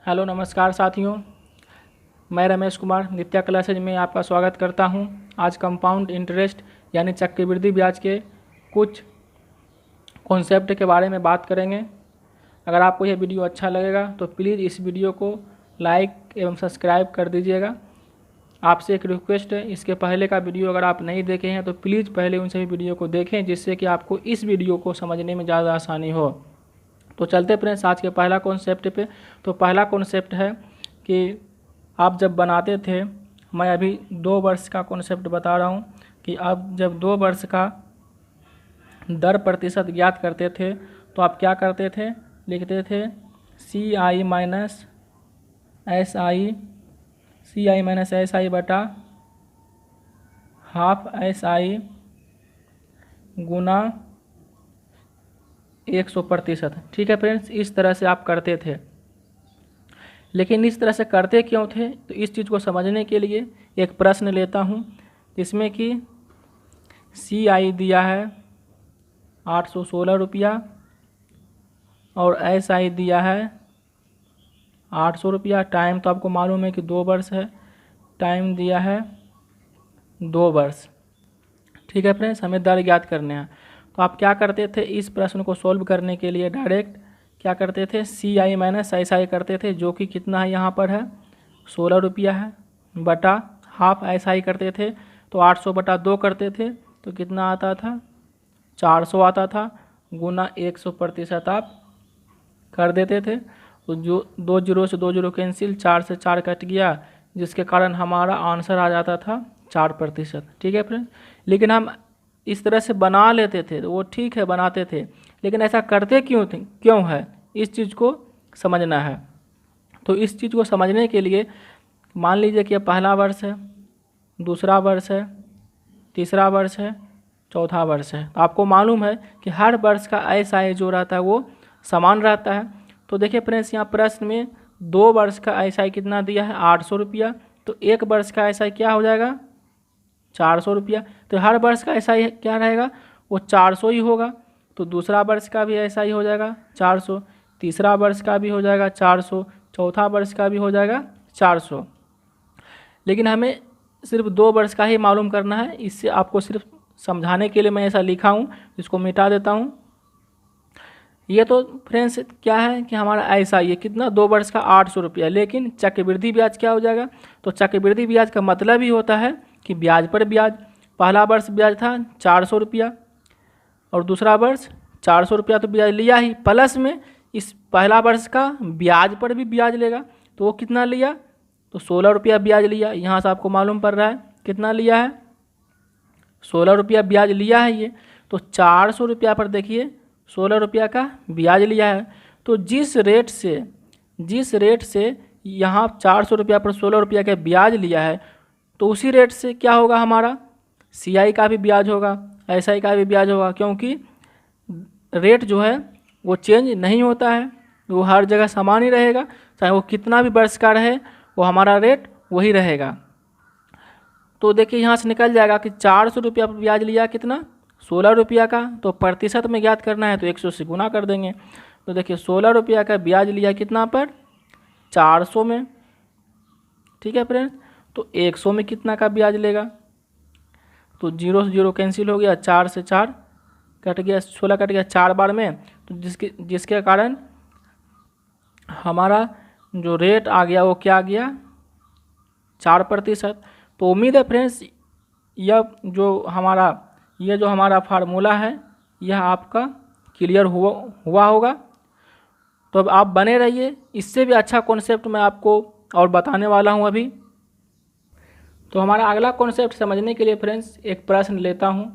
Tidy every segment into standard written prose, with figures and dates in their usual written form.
Hello नमस्कार साथियों, मैं रमेश कुमार नित्या क्लासेज में आपका स्वागत करता हूं। आज कंपाउंड इंटरेस्ट यानी चक्रवृद्धि ब्याज के कुछ कॉन्सेप्ट के बारे में बात करेंगे। अगर आपको यह वीडियो अच्छा लगेगा तो प्लीज़ इस वीडियो को लाइक एवं सब्सक्राइब कर दीजिएगा। आपसे एक रिक्वेस्ट है, इसके पहले का वीडियो अगर आप नहीं देखे हैं तो प्लीज़ पहले उन सभी वीडियो को देखें, जिससे कि आपको इस वीडियो को समझने में ज़्यादा आसानी हो। तो चलते फ्रेंड्स आज के पहला कॉन्सेप्ट पे। तो पहला कॉन्सेप्ट है कि आप जब बनाते थे, मैं अभी 2 वर्ष का कॉन्सेप्ट बता रहा हूँ कि आप जब 2 वर्ष का दर प्रतिशत ज्ञात करते थे तो आप क्या करते थे, लिखते थे CI माइनस SI बटा हाफ SI गुना 100%। ठीक है फ्रेंड्स, इस तरह से आप करते थे। लेकिन इस तरह से करते क्यों थे, तो इस चीज़ को समझने के लिए एक प्रश्न लेता हूँ, जिसमें कि CI दिया है 816 रुपया और SI दिया है 800 रुपया। टाइम तो आपको मालूम है कि 2 वर्ष है, टाइम दिया है 2 वर्ष। ठीक है फ्रेंड्स, हमें दर ज्ञात करने हैं। तो आप क्या करते थे, इस प्रश्न को सॉल्व करने के लिए डायरेक्ट क्या करते थे, CI माइनस SI करते थे, जो कि कितना है यहाँ पर है 16 रुपया है, बटा हाफ SI करते थे तो 800 बटा 2 करते थे तो कितना आता था 400 आता था, गुना 100% आप कर देते थे। तो जो 2 जीरो से 2 जीरो कैंसिल, 4 से 4 कट गया, जिसके कारण हमारा आंसर आ जाता था 4%। ठीक है फ्रेंड, लेकिन हम इस तरह से बना लेते थे तो वो ठीक है, बनाते थे, लेकिन ऐसा करते क्यों है, इस चीज़ को समझना है। तो इस चीज़ को समझने के लिए मान लीजिए कि पहला वर्ष है, दूसरा वर्ष है, तीसरा वर्ष है, चौथा वर्ष है। तो आपको मालूम है कि हर वर्ष का SI जो रहता है वो समान रहता है। तो देखिए फ्रेंड्स, यहाँ प्रश्न में 2 वर्ष का SI कितना दिया है 800 रुपया, तो 1 वर्ष का SI क्या हो जाएगा 400 रुपया। तो हर वर्ष का SI क्या रहेगा, वो 400 ही होगा। तो दूसरा वर्ष का भी SI हो जाएगा 400, तीसरा वर्ष का भी हो जाएगा 400, चौथा वर्ष का भी हो जाएगा 400। लेकिन हमें सिर्फ 2 वर्ष का ही मालूम करना है। इससे आपको सिर्फ समझाने के लिए मैं ऐसा लिखा हूँ, इसको मिटा देता हूँ। ये तो फ्रेंड्स क्या है कि हमारा ऐसा ये कितना 2 वर्ष का 800 रुपया, लेकिन चक्रवृद्धि ब्याज क्या हो जाएगा, तो चक्रवृद्धि ब्याज का मतलब ही होता है कि ब्याज पर ब्याज। पहला वर्ष ब्याज था 400 रुपया और दूसरा वर्ष 400 रुपया तो ब्याज लिया ही, प्लस में इस पहला वर्ष का ब्याज पर भी ब्याज लेगा। तो वो कितना लिया, तो 16 रुपया ब्याज लिया। यहाँ से आपको मालूम पड़ रहा है कितना लिया है, 16 रुपया ब्याज लिया है ये। तो 400 रुपया पर देखिए 16 रुपया का ब्याज लिया है। तो जिस रेट से यहाँ 400 रुपया पर 16 रुपया का ब्याज लिया है, तो उसी रेट से क्या होगा, हमारा CI का भी ब्याज होगा, SI का भी ब्याज होगा, क्योंकि रेट जो है वो चेंज नहीं होता है, वो हर जगह समान ही रहेगा। चाहे वो कितना भी वर्ष का रहे, वो हमारा रेट वही रहेगा। तो देखिए यहाँ से निकल जाएगा कि 400 रुपया पर ब्याज लिया कितना 16 रुपया का, तो प्रतिशत में ज्ञात करना है तो 100 से गुना कर देंगे। तो देखिए 16 रुपया का ब्याज लिया कितना पर 400 में। ठीक है फ्रेंड्स, तो 100 में कितना का ब्याज लेगा, तो 0 से 0 कैंसिल हो गया, 4 से 4 कट गया, 16 कट गया 4 बार में, तो जिसके कारण हमारा जो रेट आ गया वो क्या आ गया 4%। तो उम्मीद है फ्रेंड्स यह जो हमारा फार्मूला है यह आपका क्लियर हुआ होगा। तो अब आप बने रहिए, इससे भी अच्छा कॉन्सेप्ट मैं आपको और बताने वाला हूं अभी। तो हमारा अगला कॉन्सेप्ट समझने के लिए फ्रेंड्स एक प्रश्न लेता हूं,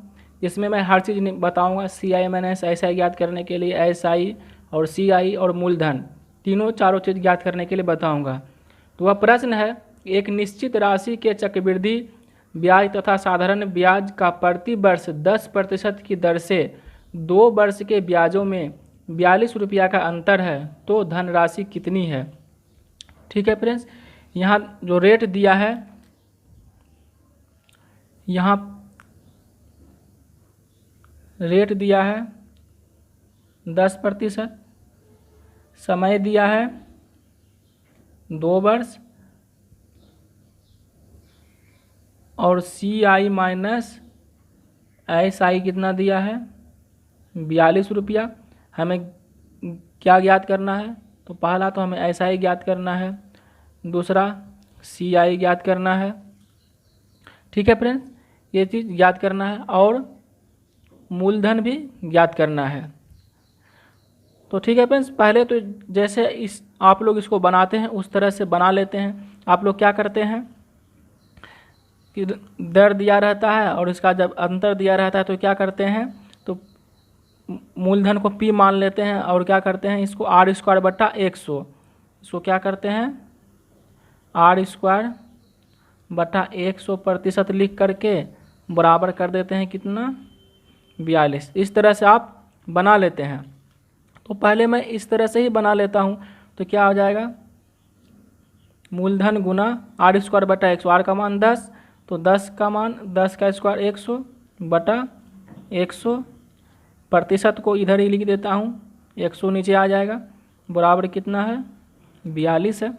जिसमें मैं हर चीज़ बताऊंगा। CI माइनस SI ज्ञात करने के लिए SI और CI और मूलधन चारों चीज़ ज्ञात करने के लिए बताऊंगा। तो वह प्रश्न है, एक निश्चित राशि के चक्रवृद्धि ब्याज तथा साधारण ब्याज का प्रति वर्ष 10% की दर से 2 वर्ष के ब्याजों में 42 रुपया का अंतर है, तो धनराशि कितनी है। ठीक है फ्रेंड्स, यहाँ जो रेट दिया है, यहाँ रेट दिया है 10%, समय दिया है 2 वर्ष और CI माइनस SI कितना दिया है 42 रुपया। हमें क्या ज्ञात करना है? तो पहला तो हमें SI ज्ञात करना है, दूसरा CI ज्ञात करना है। ठीक है फ्रेंड्स, ये चीज़ ज्ञात करना है और मूलधन भी ज्ञात करना है। तो ठीक है फ्रेंड्स, पहले तो जैसे आप लोग इसको बनाते हैं उस तरह से बना लेते हैं। आप लोग क्या करते हैं कि दर दिया रहता है और इसका जब अंतर दिया रहता है तो क्या करते हैं, तो मूलधन को P मान लेते हैं और क्या करते हैं, इसको R² बटा 100, इसको क्या करते हैं R² बटा 100% लिख करके बराबर कर देते हैं कितना 42। इस तरह से आप बना लेते हैं। तो पहले मैं इस तरह से ही बना लेता हूँ। तो क्या हो जाएगा, मूलधन गुना R² बटा 100, R का मान 10, तो 10 का मान 10 का स्क्वायर 100 बटा 100, प्रतिशत को इधर ही लिख देता हूँ, 100 नीचे आ जाएगा, बराबर कितना है 42 है।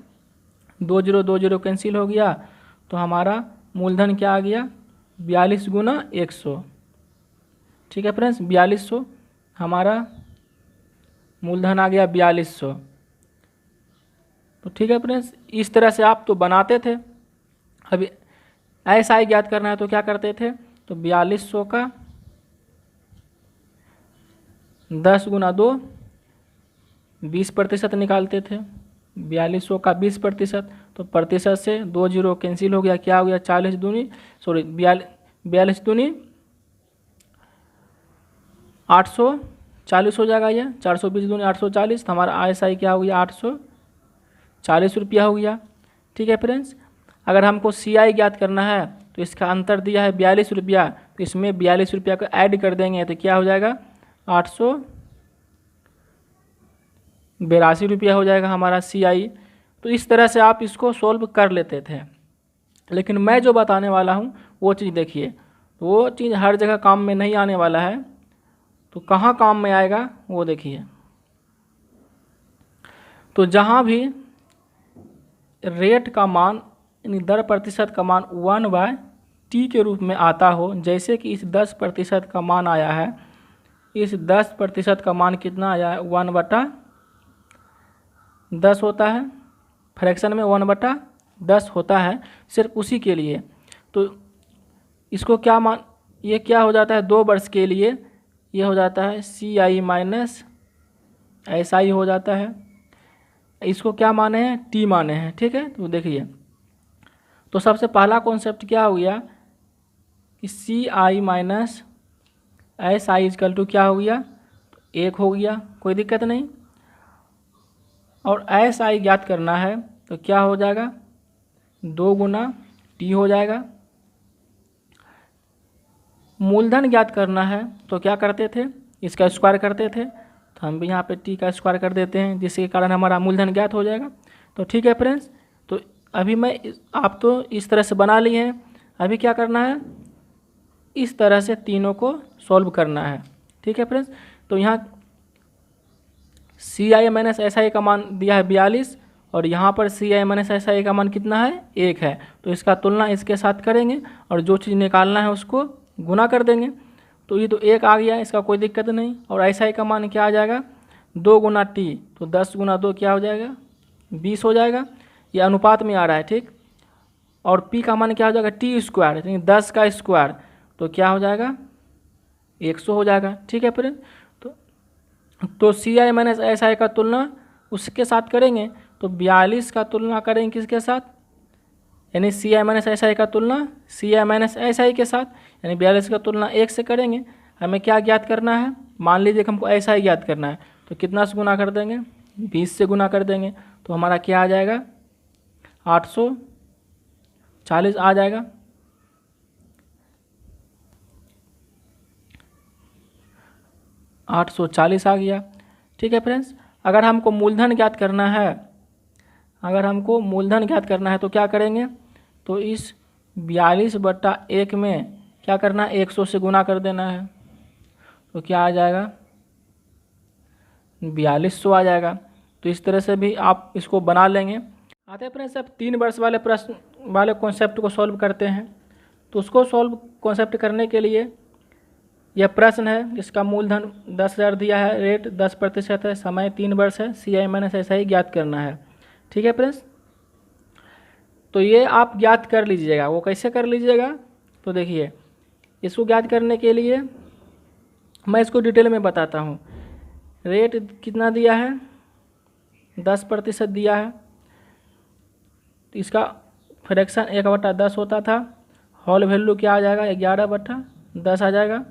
2 0 2 0 कैंसिल हो गया, तो हमारा मूलधन क्या आ गया 42 गुना 100। ठीक है फ्रेंड्स, 4200 हमारा मूलधन आ गया 4200। तो ठीक है फ्रेंड्स, इस तरह से आप तो बनाते थे। अभी SI ज्ञात करना है तो क्या करते थे, तो 4200 का 10 गुना 2 20% निकालते थे। 4200 का 20%, तो प्रतिशत से 2 0 कैंसिल हो गया, क्या हो गया 42 दूनी 840 हो जाएगा, ये 420 दूनी 840, तो हमारा SI क्या हो गया 840 रुपया हो गया। ठीक है फ्रेंड्स, अगर हमको CI ज्ञात करना है तो इसका अंतर दिया है 42 रुपया, तो इसमें 42 रुपया को ऐड कर देंगे तो क्या हो जाएगा 882 रुपया हो जाएगा हमारा CI। तो इस तरह से आप इसको सॉल्व कर लेते थे। लेकिन मैं जो बताने वाला हूँ वो चीज़ देखिए, वो चीज़ हर जगह काम में नहीं आने वाला है। तो कहाँ काम में आएगा वो देखिए। तो जहाँ भी रेट का मान यानी दर प्रतिशत का मान 1/T के रूप में आता हो, जैसे कि इस 10% का मान आया है, इस 10% का मान कितना आया है 1/10 होता है, फ्रैक्शन में 1/10 होता है सिर्फ उसी के लिए। तो इसको क्या मान, ये क्या हो जाता है 2 वर्ष के लिए, ये हो जाता है CI माइनस SI हो जाता है। इसको क्या माने हैं T माने हैं। ठीक है, तो देखिए, तो सबसे पहला कॉन्सेप्ट क्या हो गया कि CI minus SI is equal to क्या हो गया 1 हो गया, कोई दिक्कत नहीं। और SI ज्ञात करना है तो क्या हो जाएगा 2 गुना T हो जाएगा। मूलधन ज्ञात करना है तो क्या करते थे, इसका स्क्वायर करते थे, तो हम भी यहाँ पे T का स्क्वायर कर देते हैं, जिसके कारण हमारा मूलधन ज्ञात हो जाएगा। तो ठीक है फ्रेंड्स, तो अभी आप तो इस तरह से बना लिए हैं, अभी क्या करना है इस तरह से तीनों को सॉल्व करना है। ठीक है फ्रेंड्स, तो यहाँ CI माइनस SI का मान दिया है 42 और यहाँ पर CI माइनस SI का मान कितना है 1 है, तो इसका तुलना इसके साथ करेंगे और जो चीज़ निकालना है उसको गुना कर देंगे। तो ये तो 1 आ गया, इसका कोई दिक्कत नहीं। और SI का मान क्या आ जाएगा 2 गुना T, तो 10 गुना 2 क्या हो जाएगा 20 हो जाएगा, ये अनुपात में आ रहा है। ठीक, और P का मान क्या हो जाएगा T² यानी 10 का स्क्वायर, तो क्या हो जाएगा 100 हो जाएगा। ठीक है फ्रेंड, तो CI माइनस SI का तुलना उसके साथ करेंगे, तो 42 का तुलना करेंगे किसके साथ, यानी CI माइनस SI का तुलना CI माइनस SI के साथ, यानी 42 का तुलना 1 से करेंगे। हमें क्या ज्ञात करना है, मान लीजिए कि हमको SI ज्ञात करना है, तो कितना से गुना कर देंगे 20 से गुना कर देंगे, तो हमारा क्या आ जाएगा 840 आ जाएगा। $840 आ गया। ठीक है फ्रेंड्स, अगर हमको मूलधन ज्ञात करना है, तो क्या करेंगे, तो इस 42/1 में क्या करना है 100 से गुना कर देना है, तो क्या आ जाएगा 4200 आ जाएगा। तो इस तरह से भी आप इसको बना लेंगे। आते हैं फ्रेंड्स अब 3 वर्ष वाले प्रश्न वाले कॉन्सेप्ट को सॉल्व करते हैं। तो उसको सॉल्व कॉन्सेप्ट करने के लिए यह प्रश्न है जिसका मूलधन 10,000 दिया है, रेट 10% है, समय 3 वर्ष है, CI माइनस SI ज्ञात करना है। ठीक है फ्रेंड्स, तो ये आप ज्ञात कर लीजिएगा। वो कैसे कर लीजिएगा, तो देखिए इसको ज्ञात करने के लिए मैं इसको डिटेल में बताता हूँ। रेट कितना दिया है, 10% दिया है, तो इसका फ्रैक्शन 1/10 होता था। होल वैल्यू क्या आ जाएगा, 11/10 आ जाएगा।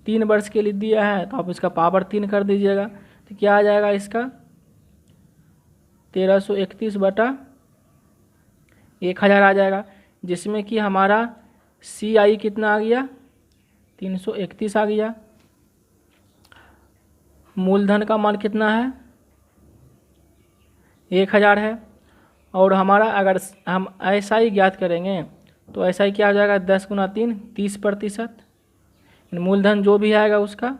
3 वर्ष के लिए दिया है तो आप इसका पावर 3 कर दीजिएगा, तो क्या आ जाएगा इसका 1331/1000 आ जाएगा, जिसमें कि हमारा CI कितना आ गया, 331 आ गया। मूलधन का मान कितना है, 1000 है। और हमारा अगर हम SI ज्ञात करेंगे तो SI क्या हो जाएगा, 10 × 3 30%। मूलधन जो भी आएगा उसका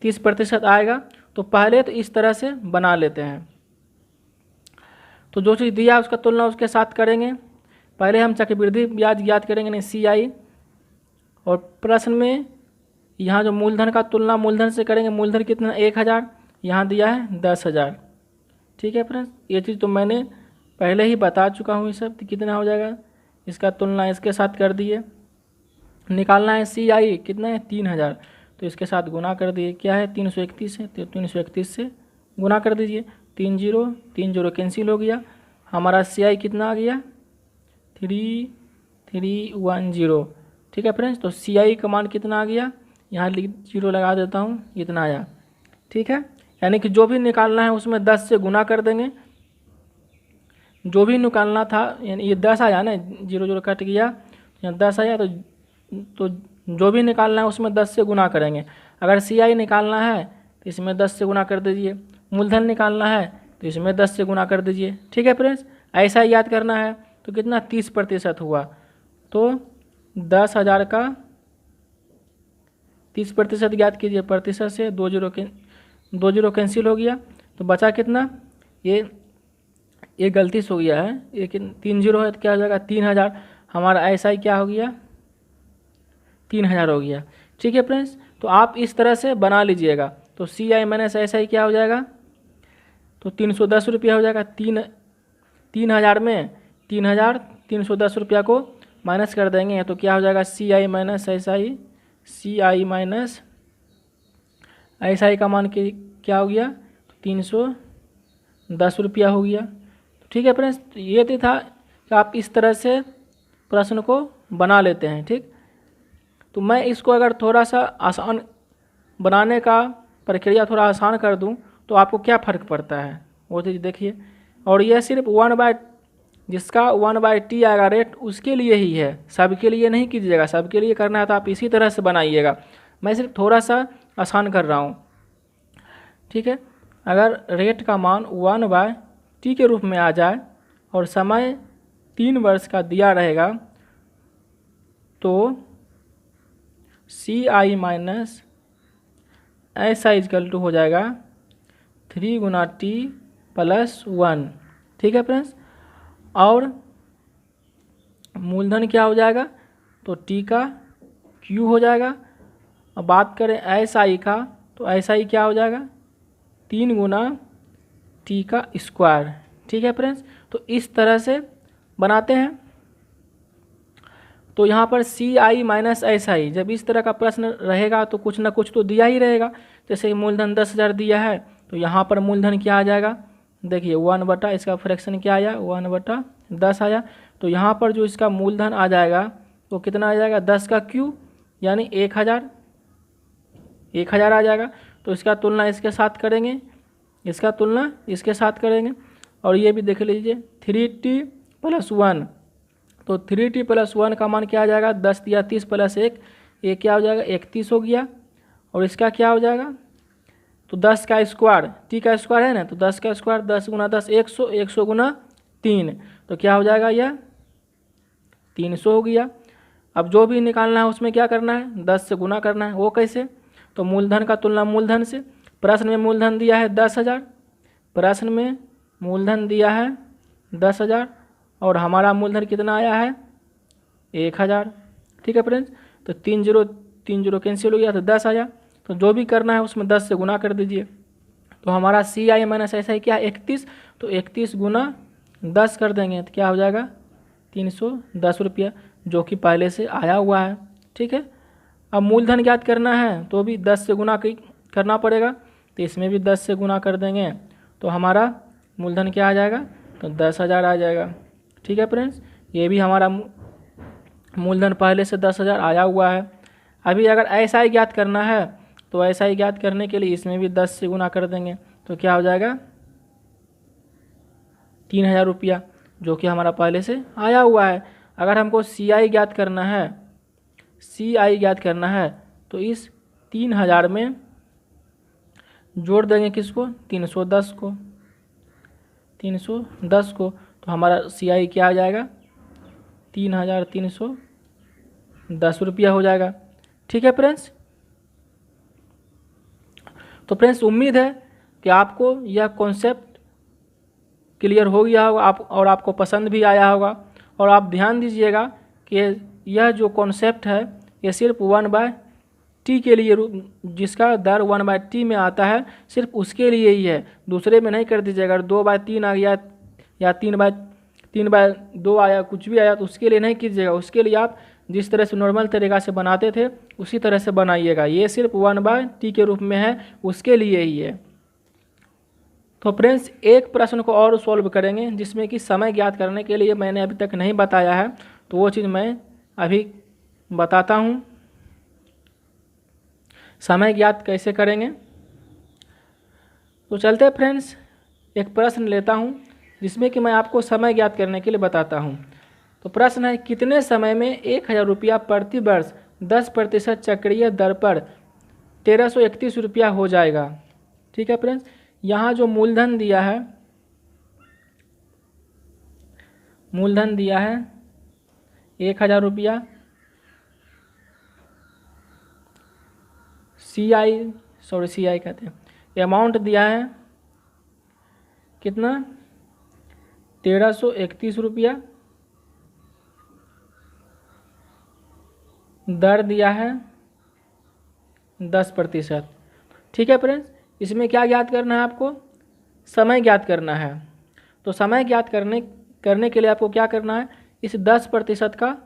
30% आएगा। तो पहले तो इस तरह से बना लेते हैं। तो जो चीज़ दिया उसका तुलना उसके साथ करेंगे। पहले हम चक्रवृद्धि ब्याज ज्ञात करेंगे नहीं CI, और प्रश्न में यहाँ जो मूलधन का तुलना मूलधन से करेंगे। मूलधन कितना 1000, यहाँ दिया है 10,000। ठीक है फ्रेंड्स, ये चीज़ तो मैंने पहले ही बता चुका हूँ। ये सब तो कितना हो जाएगा, इसका तुलना इसके साथ कर दिए। निकालना है CI कितना है, 3000, तो इसके साथ गुना कर दिए। क्या है, 331 है, तो 331 से गुना कर दीजिए। 3 0 कैंसिल हो गया। हमारा CI कितना आ गया, 3310। ठीक है फ्रेंड्स, तो CI का मान कितना आ गया, यहाँ 0 लगा देता हूँ, इतना आया। ठीक है, यानी कि जो भी निकालना है उसमें 10 से गुना कर देंगे। जो भी निकालना था, यानी ये 10 आया ना, 0 कट गया, यहाँ 10 आया, तो जो भी निकालना है उसमें 10 से गुना करेंगे। अगर CI निकालना है तो इसमें 10 से गुना कर दीजिए। मूलधन निकालना है तो इसमें 10 से गुना कर दीजिए। ठीक है फ्रेंड्स, ऐसा याद करना है। तो कितना 30% हुआ, तो 10,000 का 30% ज्ञात कीजिए। प्रतिशत से 2 0 कैंसिल हो गया, तो बचा कितना, ये गलती से हो गया है, लेकिन 3 0 है तो क्या हो जाएगा 3000। हमारा SI क्या हो गया, 3000 हो गया। ठीक है फ्रेंड्स, तो आप इस तरह से बना लीजिएगा। तो CI माइनस SI क्या हो जाएगा, तो 310 रुपया हो जाएगा। 3000 में 310 रुपया को माइनस कर देंगे तो क्या हो जाएगा, CI माइनस SI का मान क्या हो गया, 310 रुपया हो गया। ठीक है फ्रेंड्स, तो ये था कि आप इस तरह से प्रश्न को बना लेते हैं। ठीक, तो मैं इसको अगर थोड़ा सा आसान बनाने का प्रक्रिया थोड़ा आसान कर दूं तो आपको क्या फ़र्क पड़ता है वो चीज़ देखिए। और यह सिर्फ 1/, जिसका 1/T आएगा रेट, उसके लिए ही है, सबके लिए नहीं कीजिएगा। सबके लिए करना है तो आप इसी तरह से बनाइएगा। मैं सिर्फ थोड़ा सा आसान कर रहा हूँ। ठीक है, अगर रेट का मान 1/T के रूप में आ जाए और समय 3 वर्ष का दिया रहेगा, तो CI minus SI is equal to हो जाएगा 3 × T + 1। ठीक है फ्रेंड्स, और मूलधन क्या हो जाएगा, तो T का Q हो जाएगा। अब बात करें SI का, तो SI क्या हो जाएगा, 3 × T का स्क्वायर। ठीक है फ्रेंड्स, तो इस तरह से बनाते हैं। तो यहाँ पर CI माइनस SI, जब इस तरह का प्रश्न रहेगा तो कुछ ना कुछ तो दिया ही रहेगा। जैसे मूलधन 10,000 दिया है, तो यहाँ पर मूलधन क्या आ जाएगा, देखिए 1/, इसका फ्रैक्शन क्या आया, 1/10 आया। तो यहाँ पर जो इसका मूलधन आ जाएगा वो कितना आ जाएगा, 10 का Q, यानी 1000 आ जाएगा। तो इसका तुलना इसके साथ करेंगे, इसका तुलना इसके साथ करेंगे। और ये भी देख लीजिए 3T + 1, तो 3T + 1 का मान क्या आ जाएगा, 10 दिया 30 + 1, ये क्या हो जाएगा 31 हो गया। और इसका क्या हो जाएगा, तो 10 का स्क्वायर, T का स्क्वायर है ना, तो 10 का स्क्वायर 10 × 10 100, 100 × 3, तो क्या हो जाएगा, यह 300 हो गया। अब जो भी निकालना है उसमें क्या करना है, 10 से गुना करना है। वो कैसे, तो मूलधन का तुलना मूलधन से। प्रश्न में मूलधन दिया है 10,000, प्रश्न में मूलधन दिया है 10,000 और हमारा मूलधन कितना आया है 1,000। ठीक है फ्रेंड्स, तो 3 0 कैंसिल हो गया तो 10 आया। तो जो भी करना है उसमें 10 से गुना कर दीजिए। तो हमारा CI माइनस SI क्या है 31, तो 31 गुना 10 कर देंगे तो क्या हो जाएगा 310 रुपया, जो कि पहले से आया हुआ है। ठीक है, अब मूलधन ज्ञात करना है तो भी 10 से गुना करना पड़ेगा, तो इसमें भी 10 से गुना कर देंगे तो हमारा मूलधन क्या आ जाएगा, तो 10,000 आ जाएगा। ठीक है फ्रेंड्स, ये भी हमारा मूलधन पहले से 10,000 आया हुआ है। अभी अगर SI ज्ञात करना है तो SI ज्ञात करने के लिए इसमें भी 10 से गुना कर देंगे तो क्या हो जाएगा 3,000 रुपया, जो कि हमारा पहले से आया हुआ है। अगर हमको CI ज्ञात करना है, CI ज्ञात करना है तो इस 3,000 में जोड़ देंगे किसको 310 को, 310 को, तो हमारा CI क्या आ जाएगा 3,310 रुपया हो जाएगा। ठीक है फ्रेंड्स, तो फ्रेंड्स उम्मीद है कि आपको यह कॉन्सेप्ट क्लियर हो गया होगा और आपको पसंद भी आया होगा। और आप ध्यान दीजिएगा कि यह जो कॉन्सेप्ट है ये सिर्फ 1/t के लिए, जिसका दर 1/t में आता है सिर्फ उसके लिए ही है, दूसरे में नहीं कर दीजिएगा। अगर 2/3 आ गया या 3/2 आया, कुछ भी आया तो उसके लिए नहीं कीजिएगा। उसके लिए आप जिस तरह से नॉर्मल तरीक़ा से बनाते थे उसी तरह से बनाइएगा। ये सिर्फ 1/t के रूप में है, उसके लिए ही है। तो फ्रेंड्स एक प्रश्न को और सॉल्व करेंगे जिसमें कि समय ज्ञात करने के लिए मैंने अभी तक नहीं बताया है, तो वो चीज़ मैं अभी बताता हूँ। समय ज्ञात कैसे करेंगे, तो चलते फ्रेंड्स एक प्रश्न लेता हूँ जिसमें कि मैं आपको समय ज्ञात करने के लिए बताता हूँ। तो प्रश्न है, कितने समय में 1,000 रुपया प्रति वर्ष 10% चक्रीय दर पर 1,331 रुपया हो जाएगा। ठीक है फ्रेंड्स, यहाँ जो मूलधन दिया है, मूलधन दिया है 1,000 रुपया, CI कहते हैं, अमाउंट दिया है कितना 1,331 रुपया, दर दिया है 10%। ठीक है फ्रेंड्स, इसमें क्या ज्ञात करना है आपको, समय ज्ञात करना है। तो समय ज्ञात करने के लिए आपको क्या करना है, इस 10% का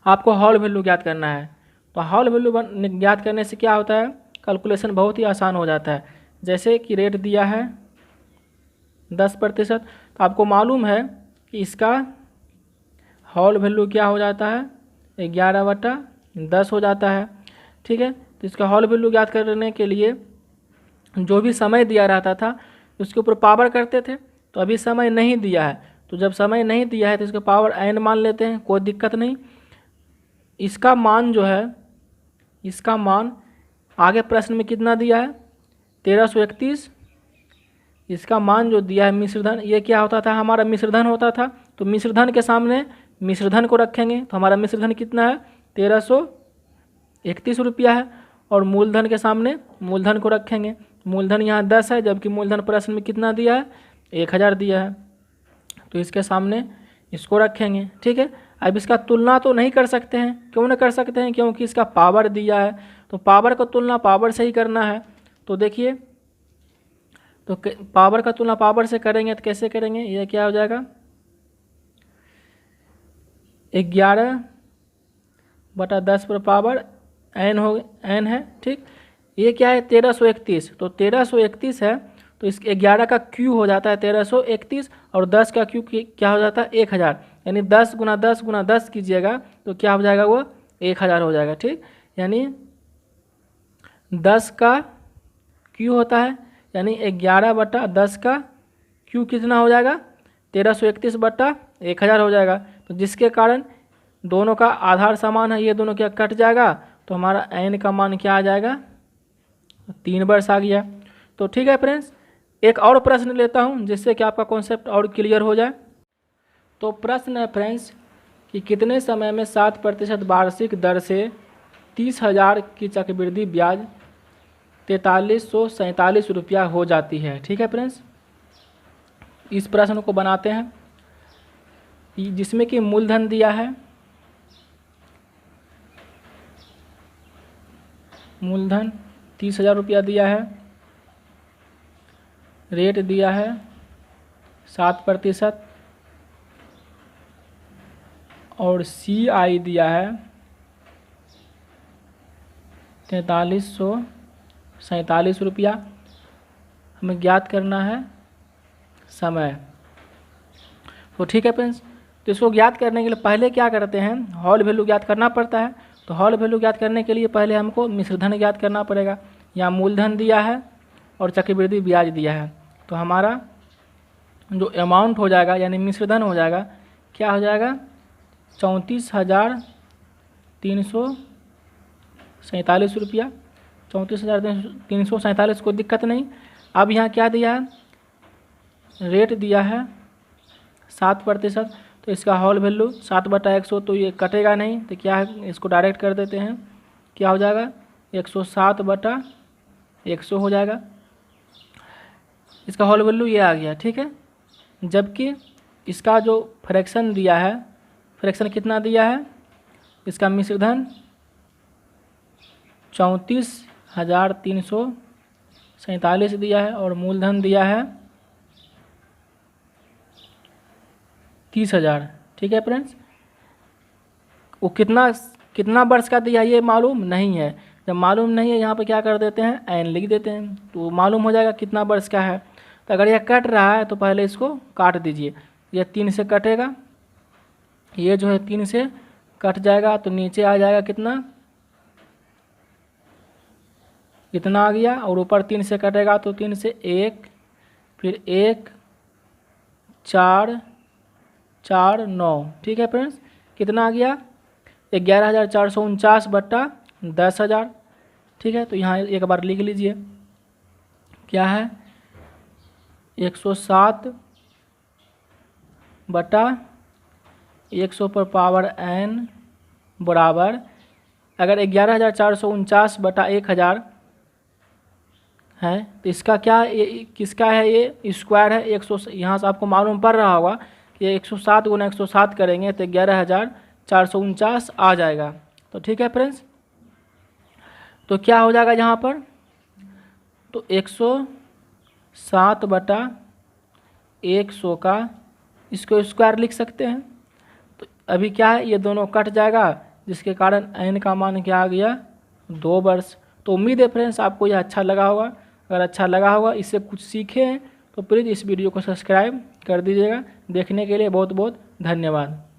आपको हॉल वैल्यू ज्ञात करना है। तो हॉल वैल्यू ज्ञात करने से क्या होता है, कैलकुलेशन बहुत ही आसान हो जाता है। जैसे कि रेट दिया है 10%, तो आपको मालूम है कि इसका हॉल वैल्यू क्या हो जाता है 11/10 हो जाता है। ठीक है, तो इसका हॉल वैल्यू ज्ञात करने के लिए जो भी समय दिया रहता था उसके ऊपर पावर करते थे। तो अभी समय नहीं दिया है, तो जब समय नहीं दिया है तो इसका पावर n मान लेते हैं, कोई दिक्कत नहीं। इसका मान जो है, इसका मान आगे प्रश्न में कितना दिया है 1,331, इसका मान जो दिया है मिश्रधन, ये क्या होता था हमारा मिश्रधन होता था। तो मिश्रधन के सामने मिश्रधन को रखेंगे तो हमारा मिश्रधन कितना है 1,331 रुपया है, और मूलधन के सामने मूलधन को रखेंगे। मूलधन यहाँ 10 है, जबकि मूलधन प्रश्न में कितना दिया है 1,000 दिया है, तो इसके सामने इसको रखेंगे। ठीक है, अब इसका तुलना तो नहीं कर सकते हैं, क्यों नहीं कर सकते हैं, क्योंकि इसका पावर दिया है, तो पावर का तुलना पावर से ही करना है। तो देखिए, तो पावर का तुलना पावर से करेंगे तो कैसे करेंगे, ये क्या हो जाएगा 11/10 पर पावर n है। ठीक, ये क्या है 1,331, तो 1,331 है, तो इस 11 का क्यू हो जाता है 1,331 और 10 का क्यू क्या हो जाता है 1,000, यानी 10 × 10 × 10 कीजिएगा तो क्या हो जाएगा वो 1,000 हो जाएगा। ठीक, यानी 10 का क्यू होता है, यानी 11/10 का क्यू कितना हो जाएगा 1,331/1000 हो जाएगा। तो जिसके कारण दोनों का आधार समान है, ये दोनों क्या कट जाएगा, तो हमारा n का मान क्या आ जाएगा 3 वर्ष आ गया। तो ठीक है फ्रेंड्स, एक और प्रश्न लेता हूँ जिससे कि आपका कॉन्सेप्ट और क्लियर हो जाए। तो प्रश्न है फ्रेंड्स कि कितने समय में 7% वार्षिक दर से 30,000 की चक्रवृद्धि ब्याज 4,347 रुपया हो जाती है। ठीक है फ्रेंड्स, इस प्रश्न को बनाते हैं जिसमें कि मूलधन दिया है, मूलधन 30,000 रुपया दिया है, रेट दिया है 7% और CI दिया है 4347 रुपया। हमें ज्ञात करना है समय। तो ठीक है फ्रेंड्स, तो इसको ज्ञात करने के लिए पहले क्या करते हैं, हॉल वैल्यू ज्ञात करना पड़ता है। तो हॉल वैल्यू ज्ञात करने के लिए पहले हमको मिश्रधन ज्ञात करना पड़ेगा। यहाँ मूलधन दिया है और चक्रवृद्धि ब्याज दिया है। तो हमारा जो अमाउंट हो जाएगा यानी मिश्रधन हो जाएगा, क्या हो जाएगा 34,347 रुपया। 34,347 को दिक्कत नहीं। अब यहाँ क्या दिया है, रेट दिया है 7%। तो इसका हॉल वैल्यू 7/100, तो ये कटेगा नहीं, तो क्या है इसको डायरेक्ट कर देते हैं, क्या हो जाएगा 107/100 हो जाएगा। इसका हॉल वैल्यू ये आ गया, ठीक है। जबकि इसका जो फ्रैक्शन दिया है, फ्रैक्शन कितना दिया है, इसका मिश्रधन 34,347 दिया है और मूलधन दिया है 30,000। ठीक है फ्रेंड्स, वो कितना वर्ष का दिया ये मालूम नहीं है। जब मालूम नहीं है यहाँ पे क्या कर देते हैं, एन लिख देते हैं, तो मालूम हो जाएगा कितना वर्ष का है। तो अगर यह कट रहा है तो पहले इसको काट दीजिए। यह 3 से कटेगा, ये जो है 3 से कट जाएगा, तो नीचे आ जाएगा कितना, इतना आ गया। और ऊपर 3 से कटेगा तो 3 से 1, फिर 1 4 4 9। ठीक है फ्रेंड्स, कितना आ गया 11,449/10,000। ठीक है, तो यहाँ एक बार लिख लीजिए, क्या है 107/100 पर पावर n बराबर, अगर 11,449/1000 है तो इसका क्या, ये किसका है, ये स्क्वायर है 100। यहाँ से आपको मालूम पड़ रहा होगा कि 107 गुना 107 करेंगे तो 11,449 आ जाएगा। तो ठीक है फ्रेंड्स, तो क्या हो जाएगा यहाँ पर, तो 107/100 का इसको स्क्वायर लिख सकते हैं। तो अभी क्या है, ये दोनों कट जाएगा, जिसके कारण n का मान क्या आ गया 2 वर्ष। तो उम्मीद है फ्रेंड्स आपको यह अच्छा लगा होगा। अगर अच्छा लगा होगा, इससे कुछ सीखे हैं, तो प्लीज़ इस वीडियो को सब्सक्राइब कर दीजिएगा। देखने के लिए बहुत बहुत धन्यवाद।